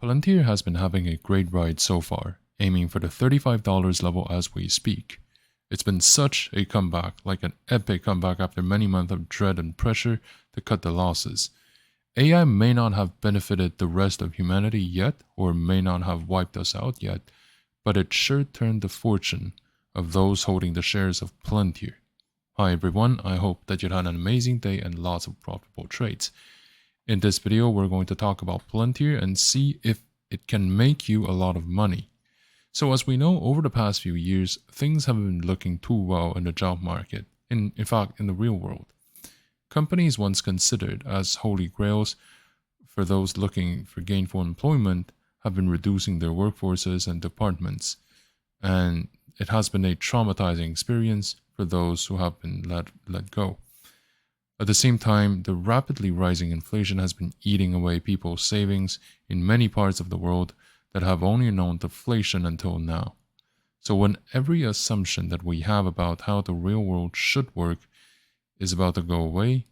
Palantir has been having a great ride so far, aiming for the $35 level as we speak. It's been such a comeback, like an epic comeback after many months of dread and pressure to cut the losses. AI may not have benefited the rest of humanity yet, or may not have wiped us out yet, but it sure turned the fortune of those holding the shares of Palantir. Hi everyone, I hope that you had an amazing day and lots of profitable trades. In this video, we're going to talk about Palantir and see if it can make you a lot of money. So as we know, over the past few years, things haven't been looking too well in the job market, in fact, in the real world. Companies once considered as holy grails for those looking for gainful employment have been reducing their workforces and departments, and it has been a traumatizing experience for those who have been let go. At the same time, the rapidly rising inflation has been eating away people's savings in many parts of the world that have only known deflation until now. So when every assumption that we have about how the real world should work is about to go away,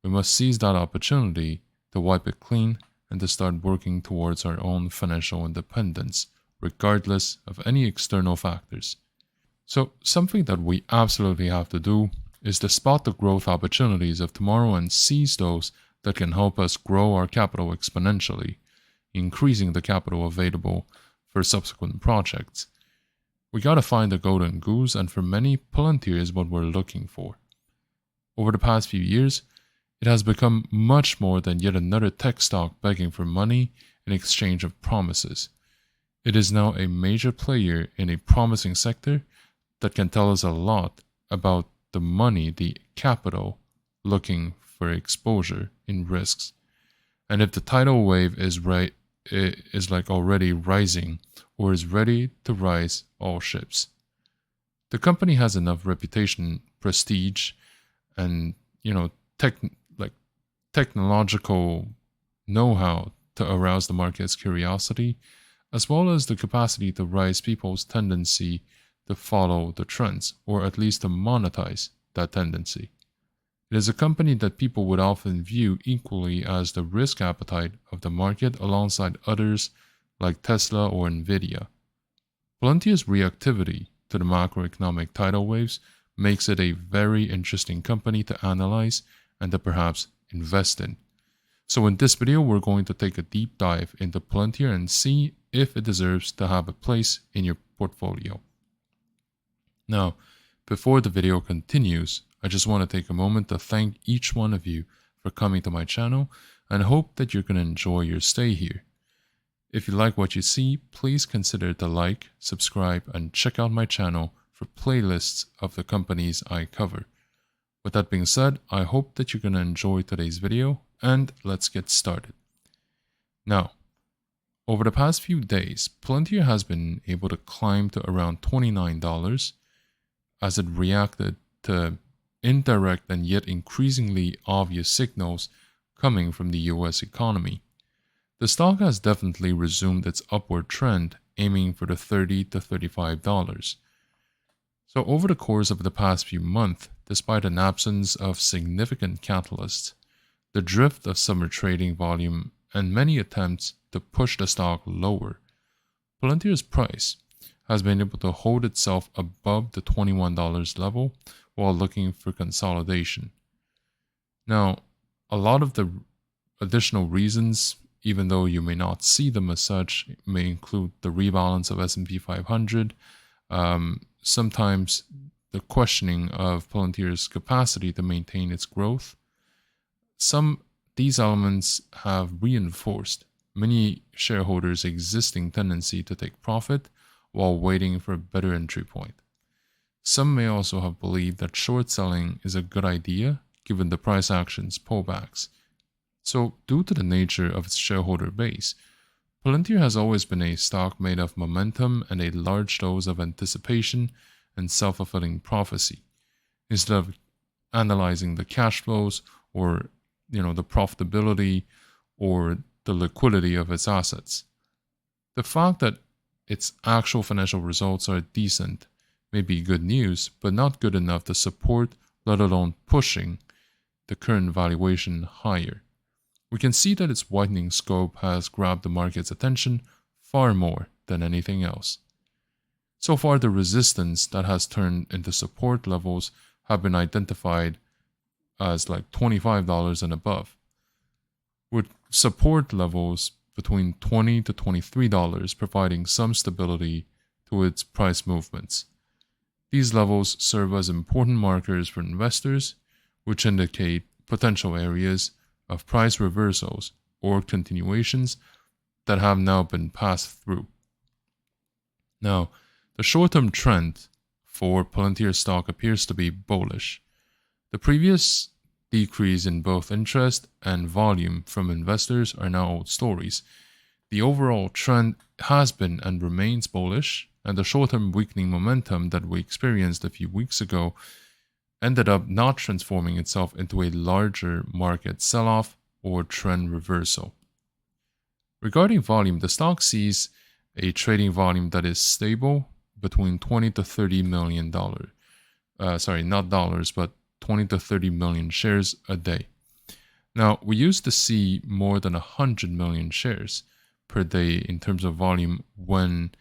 we must seize that opportunity to wipe it clean and to start working towards our own financial independence, regardless of any external factors. So something that we absolutely have to do is to spot the growth opportunities of tomorrow and seize those that can help us grow our capital exponentially, increasing the capital available for subsequent projects. We gotta find the golden goose, and for many, Palantir is what we're looking for. Over the past few years, it has become much more than yet another tech stock begging for money in exchange of promises. It is now a major player in a promising sector that can tell us a lot about the money, the capital, looking for exposure in risks. And if the tidal wave is like already rising or is ready to rise all ships. The company has enough reputation, prestige, and technological know-how to arouse the market's curiosity, as well as the capacity to rise people's tendency to follow the trends, or at least to monetize that tendency. It is a company that people would often view equally as the risk appetite of the market alongside others like Tesla or Nvidia. Palantir's reactivity to the macroeconomic tidal waves makes it a very interesting company to analyze and to perhaps invest in. So in this video, we're going to take a deep dive into Palantir and see if it deserves to have a place in your portfolio. Now, before the video continues, I just want to take a moment to thank each one of you for coming to my channel and hope that you're going to enjoy your stay here. If you like what you see, please consider to like, subscribe, and check out my channel for playlists of the companies I cover. With that being said, I hope that you're going to enjoy today's video, and let's get started. Now, over the past few days, Palantir has been able to climb to around $29 as it reacted to indirect and yet increasingly obvious signals coming from the US economy. The stock has definitely resumed its upward trend, aiming for the $30 to $35. So over the course of the past few months, despite an absence of significant catalysts, the drift of summer trading volume, and many attempts to push the stock lower, Palantir's price has been able to hold itself above the $21 level while looking for consolidation. Now, a lot of the additional reasons, even though you may not see them as such, may include the rebalance of S&P 500, sometimes the questioning of Palantir's capacity to maintain its growth. These elements have reinforced many shareholders' existing tendency to take profit while waiting for a better entry point. Some may also have believed that short selling is a good idea given the price action's pullbacks. So, due to the nature of its shareholder base, Palantir has always been a stock made of momentum and a large dose of anticipation and self-fulfilling prophecy, instead of analyzing the cash flows or the profitability or the liquidity of its assets. The fact that its actual financial results are decent may be good news, but not good enough to support, let alone pushing, the current valuation higher. we can see that its widening scope has grabbed the market's attention far more than anything else. So far, the resistance that has turned into support levels have been identified as like $25 and above, with support levels between $20 to $23 providing some stability to its price movements. These levels serve as important markers for investors, which indicate potential areas of price reversals or continuations that have now been passed through. Now, the short-term trend for Palantir stock appears to be bullish. The previous decrease in both interest and volume from investors are now old stories. The overall trend has been and remains bullish, and the short-term weakening momentum that we experienced a few weeks ago ended up not transforming itself into a larger market sell-off or trend reversal. Regarding volume, the stock sees a trading volume that is stable between $20 to $30 million. Not dollars, but 20 to 30 million shares a day. Now, we used to see more than 100 million shares per day in terms of volume when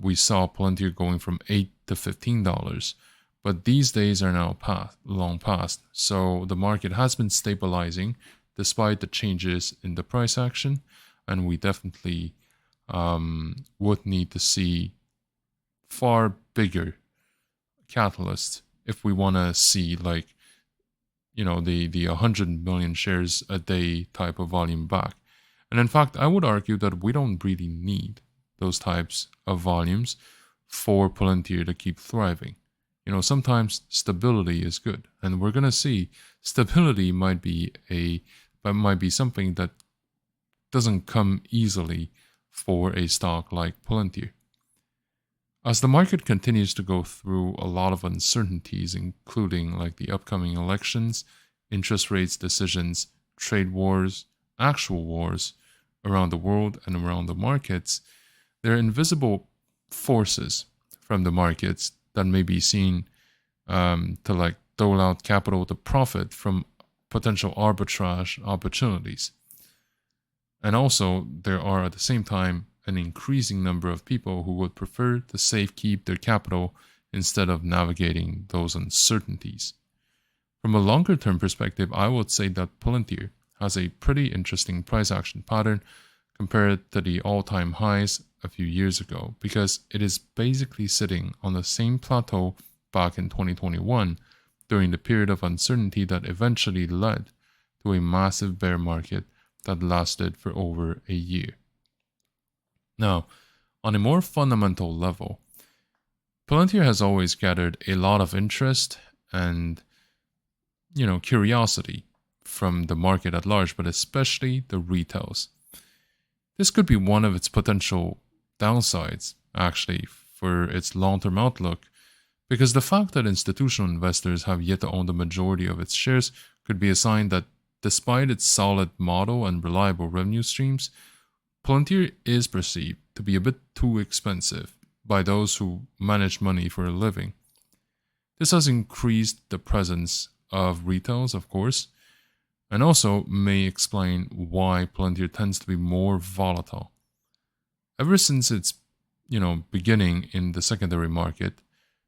we saw Palantir going from $8 to $15. But these days are now long past. So the market has been stabilizing despite the changes in the price action. And we definitely would need to see far bigger catalysts if we want to see the 100 million shares a day type of volume back. And in fact, I would argue that we don't really need those types of volumes for Palantir to keep thriving. Sometimes stability is good, and we're going to see stability might be something that doesn't come easily for a stock like Palantir. As the market continues to go through a lot of uncertainties, including like the upcoming elections, interest rates decisions, trade wars, actual wars around the world and around the markets, there are invisible forces from the markets that may be seen to dole out capital to profit from potential arbitrage opportunities. And also, there are at the same time an increasing number of people who would prefer to safekeep their capital instead of navigating those uncertainties. From a longer term perspective, I would say that Palantir has a pretty interesting price action pattern compared to the all-time highs a few years ago, because it is basically sitting on the same plateau back in 2021 during the period of uncertainty that eventually led to a massive bear market that lasted for over a year. Now, on a more fundamental level, Palantir has always gathered a lot of interest and, curiosity from the market at large, but especially the retails. This could be one of its potential downsides, actually, for its long-term outlook, because the fact that institutional investors have yet to own the majority of its shares could be a sign that despite its solid model and reliable revenue streams, Palantir is perceived to be a bit too expensive by those who manage money for a living. This has increased the presence of retails, of course, and also may explain why Palantir tends to be more volatile. Ever since its, beginning in the secondary market,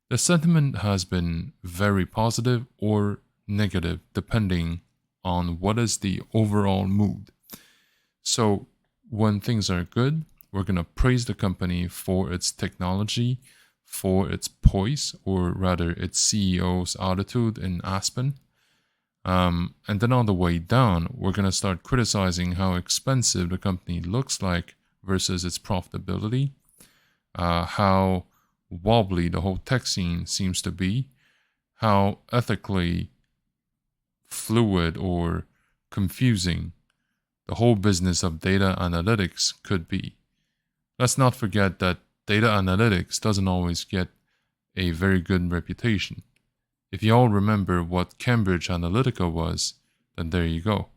the sentiment has been very positive or negative depending on what is the overall mood. So when things are good, we're going to praise the company for its technology, for its poise, or rather its CEO's attitude in Aspen. And then on the way down, we're going to start criticizing how expensive the company looks like versus its profitability, how wobbly the whole tech scene seems to be, how ethically fluid or confusing the whole business of data analytics could be. Let's not forget that data analytics doesn't always get a very good reputation. If you all remember what Cambridge Analytica was, then there you go,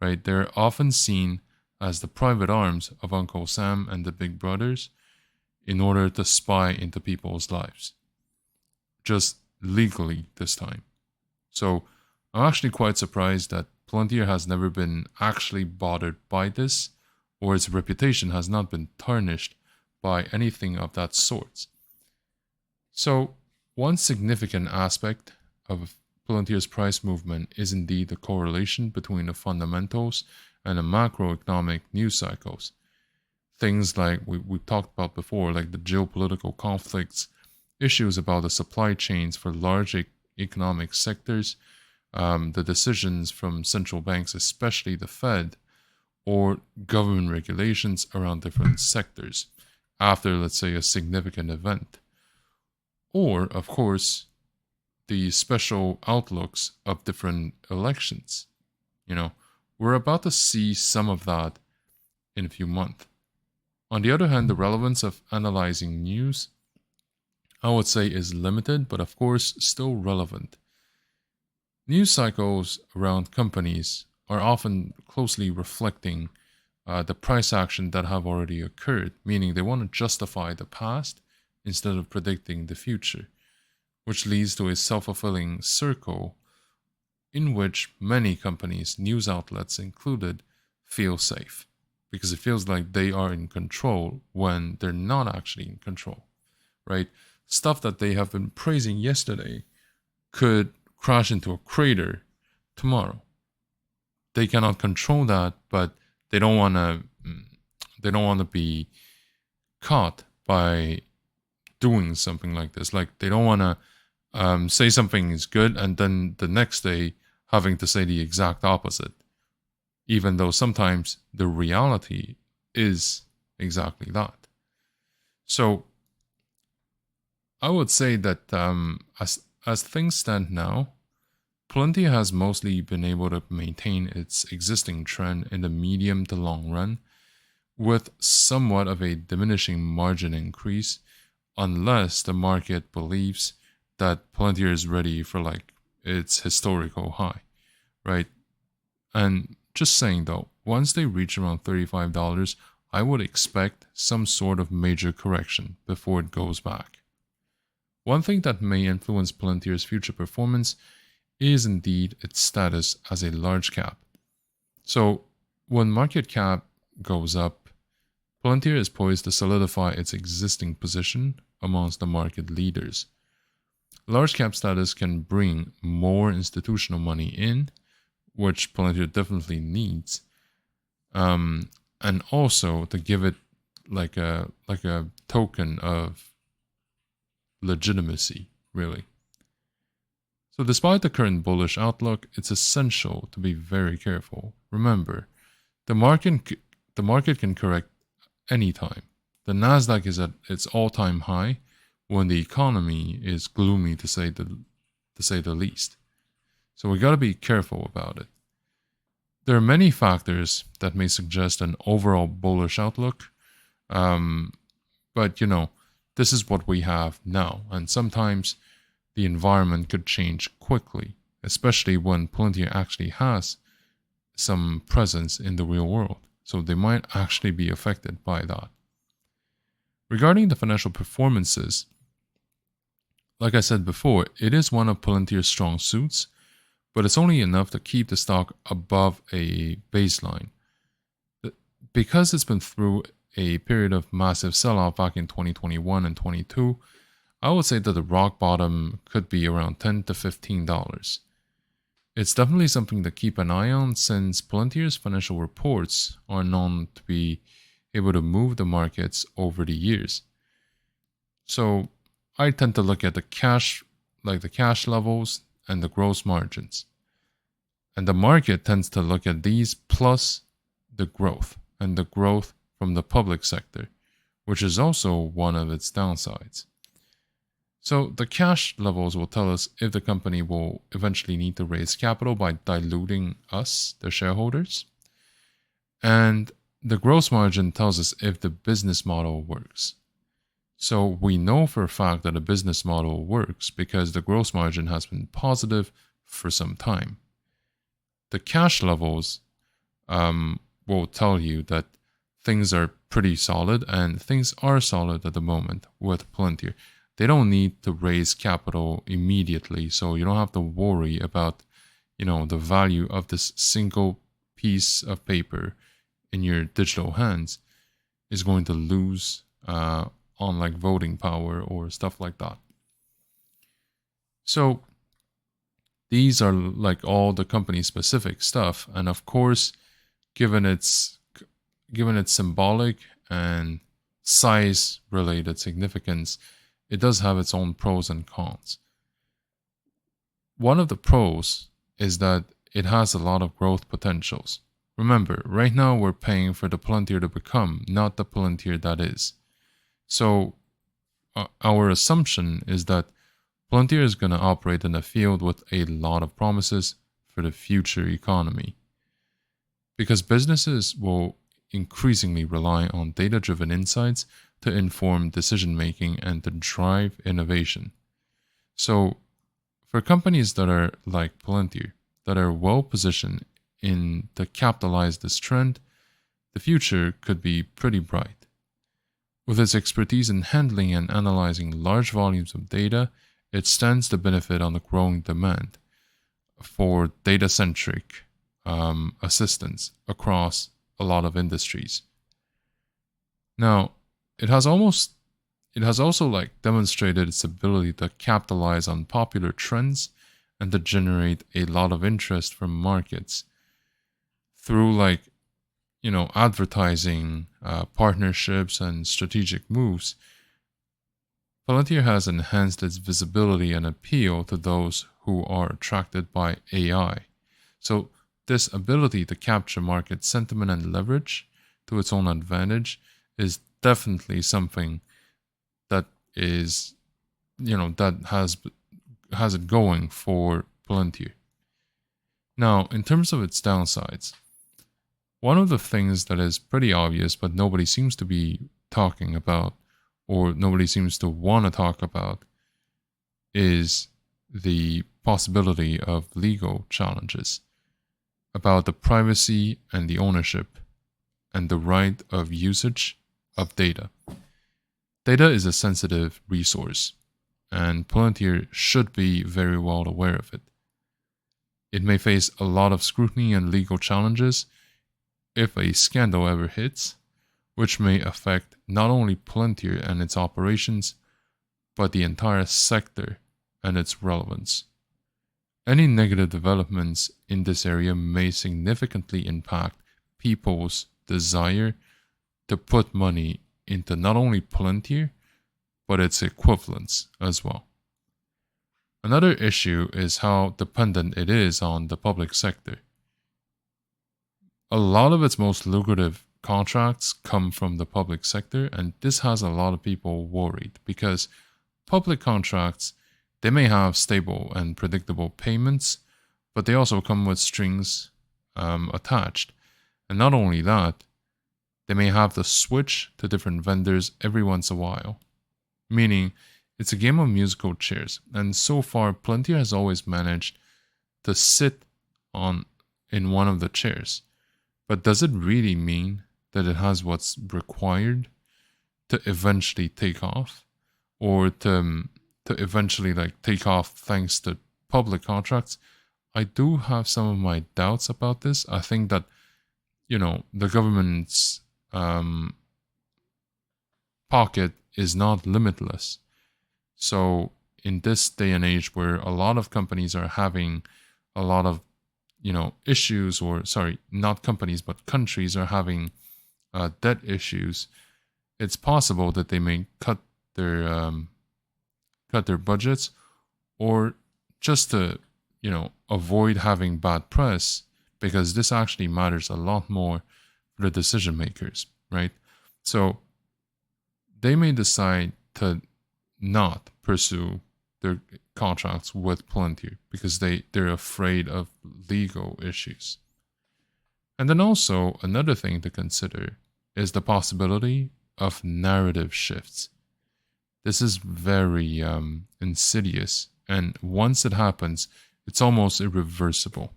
right? They're often seen as the private arms of Uncle Sam and the Big Brothers in order to spy into people's lives. Just legally this time. So I'm actually quite surprised that Palantir has never been actually bothered by this, or its reputation has not been tarnished by anything of that sort. So, one significant aspect of Palantir's price movement is indeed the correlation between the fundamentals and the macroeconomic news cycles. Things like we talked about before, like the geopolitical conflicts, issues about the supply chains for large economic sectors, the decisions from central banks, especially the Fed, or government regulations around different sectors after, let's say, a significant event. Or, of course, the special outlooks of different elections. We're about to see some of that in a few months. On the other hand, the relevance of analyzing news, I would say, is limited, but of course still relevant. News cycles around companies are often closely reflecting the price action that have already occurred, meaning they want to justify the past instead of predicting the future, which leads to a self-fulfilling circle in which many companies, news outlets included, feel safe, because it feels like they are in control when they're not actually in control, right? Stuff that they have been praising yesterday could crash into a crater tomorrow. They cannot control that, but they don't want to be caught by doing something like this. Like, they don't want to say something is good and then the next day having to say the exact opposite, even though sometimes the reality is exactly that. So I would say that as things stand now, Palantir has mostly been able to maintain its existing trend in the medium to long run, with somewhat of a diminishing margin increase, unless the market believes that Palantir is ready for its historical high, right? And just saying though, once they reach around $35, I would expect some sort of major correction before it goes back. One thing that may influence Palantir's future performance is indeed its status as a large cap. So when market cap goes up, Palantir is poised to solidify its existing position amongst the market leaders. Large cap status can bring more institutional money in, which Palantir definitely needs, and also to give it like a token of legitimacy, really. So despite the current bullish outlook, it's essential to be very careful. Remember, the market can correct anytime. The Nasdaq is at its all-time high when the economy is gloomy, to say the least. So we got to be careful about it. There are many factors that may suggest an overall bullish outlook, but this is what we have now, and sometimes the environment could change quickly, especially when Palantir actually has some presence in the real world, so they might actually be affected by that. Regarding the financial performances, like I said before, it is one of Palantir's strong suits, but it's only enough to keep the stock above a baseline. Because it's been through a period of massive sell-off back in 2021 and 22, I would say that the rock bottom could be around $10 to $15. It's definitely something to keep an eye on, since Palantir's financial reports are known to be able to move the markets over the years. So I tend to look at the cash levels and the gross margins. And the market tends to look at these plus the growth, and the growth from the public sector, which is also one of its downsides. So the cash levels will tell us if the company will eventually need to raise capital by diluting us, the shareholders. And the gross margin tells us if the business model works. So we know for a fact that a business model works because the gross margin has been positive for some time. The cash levels will tell you that things are pretty solid, and things are solid at the moment with Palantir. They don't need to raise capital immediately, so you don't have to worry about the value of this single piece of paper in your digital hands is going to lose on like voting power or stuff like that. So these are like all the company specific stuff, and of course, given its symbolic and size related significance, it does have its own pros and cons. One of the pros is that it has a lot of growth potentials. Remember, right now we're paying for the Palantir to become, not the Palantir that is. So our assumption is that Palantir is going to operate in a field with a lot of promises for the future economy. Because businesses will increasingly rely on data-driven insights to inform decision-making and to drive innovation. So for companies that are like Palantir, that are well-positioned to capitalize this trend, the future could be pretty bright. With its expertise in handling and analyzing large volumes of data, it stands to benefit on the growing demand for data-centric assistance across a lot of industries. Now, it has also like demonstrated its ability to capitalize on popular trends and to generate a lot of interest from markets through like advertising, partnerships, and strategic moves. Palantir has enhanced its visibility and appeal to those who are attracted by AI. So this ability to capture market sentiment and leverage to its own advantage is definitely something that is, that has it going for Palantir. Now, in terms of its downsides, one of the things that is pretty obvious but nobody seems to be talking about, or nobody seems to want to talk about, is the possibility of legal challenges about the privacy and the ownership and the right of usage of data. Data is a sensitive resource, and Palantir should be very well aware of it. It may face a lot of scrutiny and legal challenges if a scandal ever hits, which may affect not only Palantir and its operations, but the entire sector and its relevance. Any negative developments in this area may significantly impact people's desire to put money into not only Palantir, but its equivalents as well. Another issue is how dependent it is on the public sector. A lot of its most lucrative contracts come from the public sector, and this has a lot of people worried because public contracts, they may have stable and predictable payments, but they also come with strings attached. And not only that, they may have to switch to different vendors every once in a while, meaning it's a game of musical chairs. And so far, Palantir has always managed to sit in one of the chairs. But does it really mean that it has what's required to eventually take off, or to eventually like take off thanks to public contracts? I do have some of my doubts about this. I think that the government's pocket is not limitless. So in this day and age where a lot of companies are having a lot of issues, or sorry, not companies but countries are having debt issues, it's possible that they may cut their budgets, or just to avoid having bad press, because this actually matters a lot more for the decision makers, right? So they may decide to not pursue their contracts with Palantir because they're afraid of legal issues. And then also another thing to consider is the possibility of narrative shifts. This is very insidious, and once it happens, it's almost irreversible.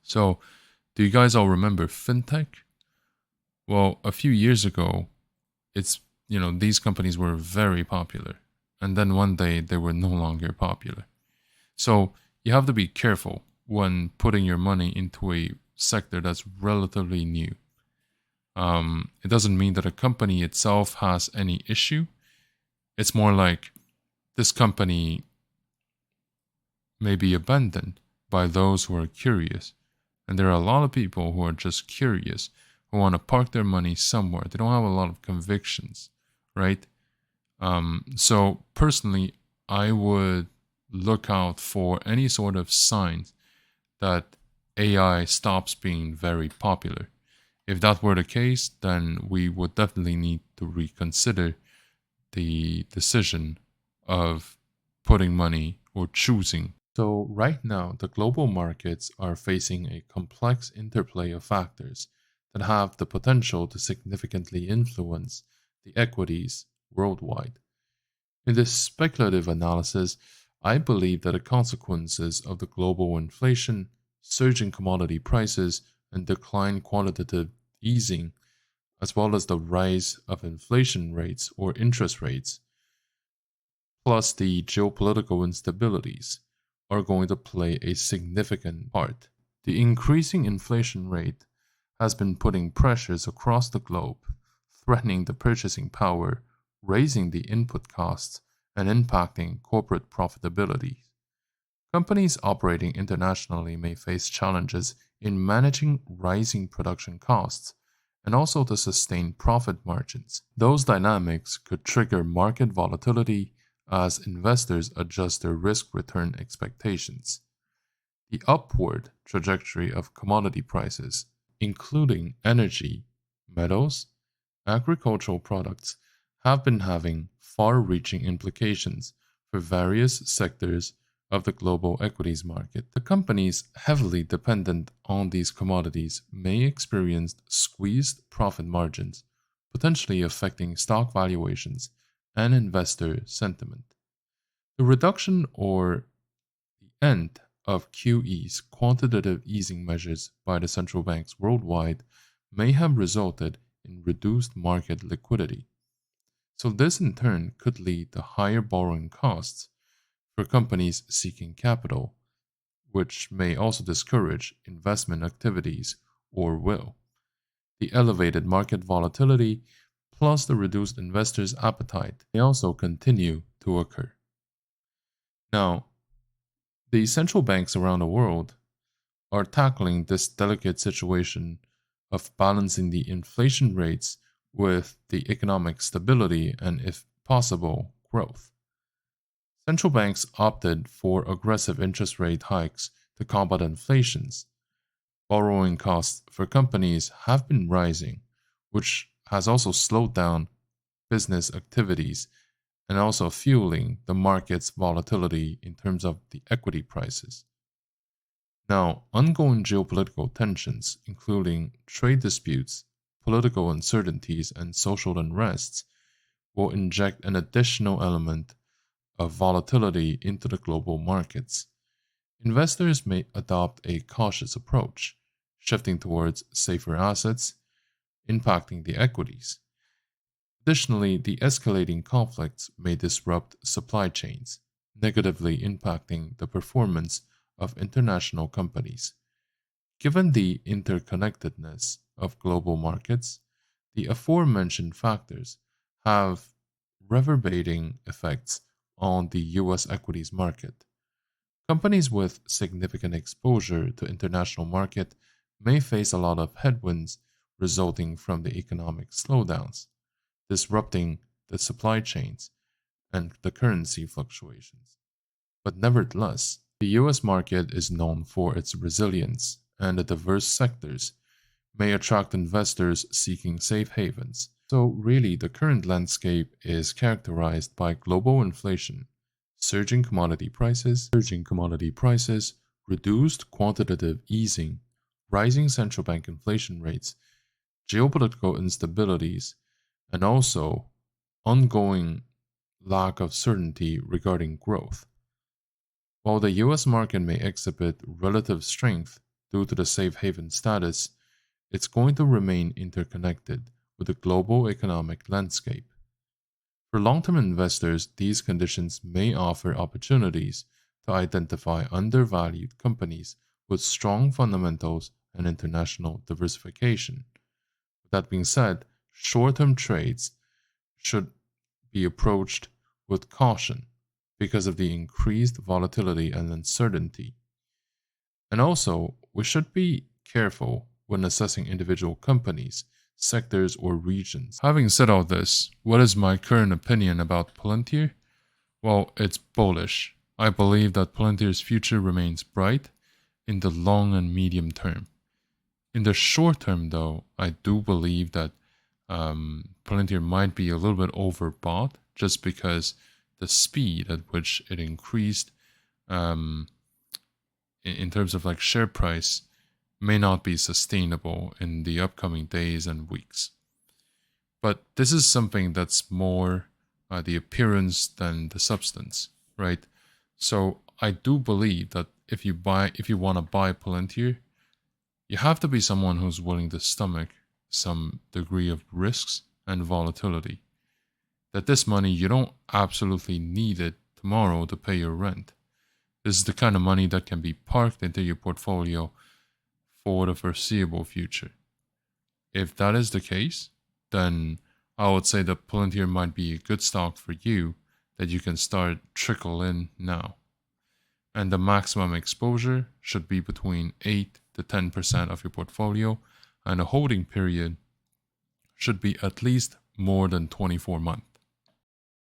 So, do you guys all remember fintech? Well, a few years ago, these companies were very popular, and then one day they were no longer popular. So you have to be careful when putting your money into a sector that's relatively new. It doesn't mean that a company itself has any issue. It's more like this company may be abandoned by those who are curious. And there are a lot of people who are just curious, who want to park their money somewhere. They don't have a lot of convictions, right? So personally, I would look out for any sort of signs that AI stops being very popular. If that were the case, then we would definitely need to reconsider the decision of putting money or choosing. So right now, the global markets are facing a complex interplay of factors that have the potential to significantly influence the equities worldwide. In this speculative analysis, I believe that the consequences of the global inflation, surging commodity prices, and decline quantitative easing, as well as the rise of inflation rates or interest rates, plus the geopolitical instabilities, are going to play a significant part. The increasing inflation rate has been putting pressures across the globe, threatening the purchasing power, raising the input costs, and impacting corporate profitability. Companies operating internationally may face challenges in managing rising production costs and also to sustain profit margins. Those dynamics could trigger market volatility as investors adjust their risk return expectations. The upward trajectory of commodity prices, including energy, metals, agricultural products, have been having far reaching implications for various sectors of the global equities market. The companies heavily dependent on these commodities may experience squeezed profit margins, potentially affecting stock valuations and investor sentiment. The reduction or the end of QE's quantitative easing measures by the central banks worldwide may have resulted in reduced market liquidity. So, this in turn could lead to higher borrowing costs for companies seeking capital, which may also discourage investment activities or will. The elevated market volatility plus the reduced investors' appetite may also continue to occur. Now, the central banks around the world are tackling this delicate situation of balancing the inflation rates with the economic stability and, if possible, growth. Central banks opted for aggressive interest rate hikes to combat inflations. Borrowing costs for companies have been rising, which has also slowed down business activities and also fueling the market's volatility in terms of the equity prices. Now, ongoing geopolitical tensions, including trade disputes, political uncertainties, and social unrests, will inject an additional element of volatility into the global markets. Investors may adopt a cautious approach, shifting towards safer assets, impacting the equities. Additionally, the escalating conflicts may disrupt supply chains, negatively impacting the performance of international companies. Given the interconnectedness of global markets, the aforementioned factors have reverberating effects on the US equities market. Companies with significant exposure to international market may face a lot of headwinds resulting from the economic slowdowns, disrupting the supply chains and the currency fluctuations. But nevertheless, the US market is known for its resilience, and the diverse sectors may attract investors seeking safe havens. So, really, the current landscape is characterized by global inflation, surging commodity prices, reduced quantitative easing, rising central bank inflation rates, geopolitical instabilities, and also ongoing lack of certainty regarding growth. While the US market may exhibit relative strength due to the safe haven status, it's going to remain interconnected with the global economic landscape. For long term investors, these conditions may offer opportunities to identify undervalued companies with strong fundamentals and international diversification. With that being said, short-term trades should be approached with caution because of the increased volatility and uncertainty. And also, we should be careful when assessing individual companies, sectors, or regions. Having said all this, what is my current opinion about Palantir? Well, it's bullish. I believe that Palantir's future remains bright in the long and medium term. In the short term, though, I do believe that Palantir might be a little bit overbought just because the speed at which it increased in terms of like share price may not be sustainable in the upcoming days and weeks. But this is something that's more the appearance than the substance, right? So I do believe that if you want to buy Palantir, you have to be someone who's willing to stomach some degree of risks and volatility. That this money, you don't absolutely need it tomorrow to pay your rent. This is the kind of money that can be parked into your portfolio for the foreseeable future. If that is the case, then I would say that Palantir might be a good stock for you that you can start trickle in now. And the maximum exposure should be between 8 to 10% of your portfolio, and a holding period should be at least more than 24 months.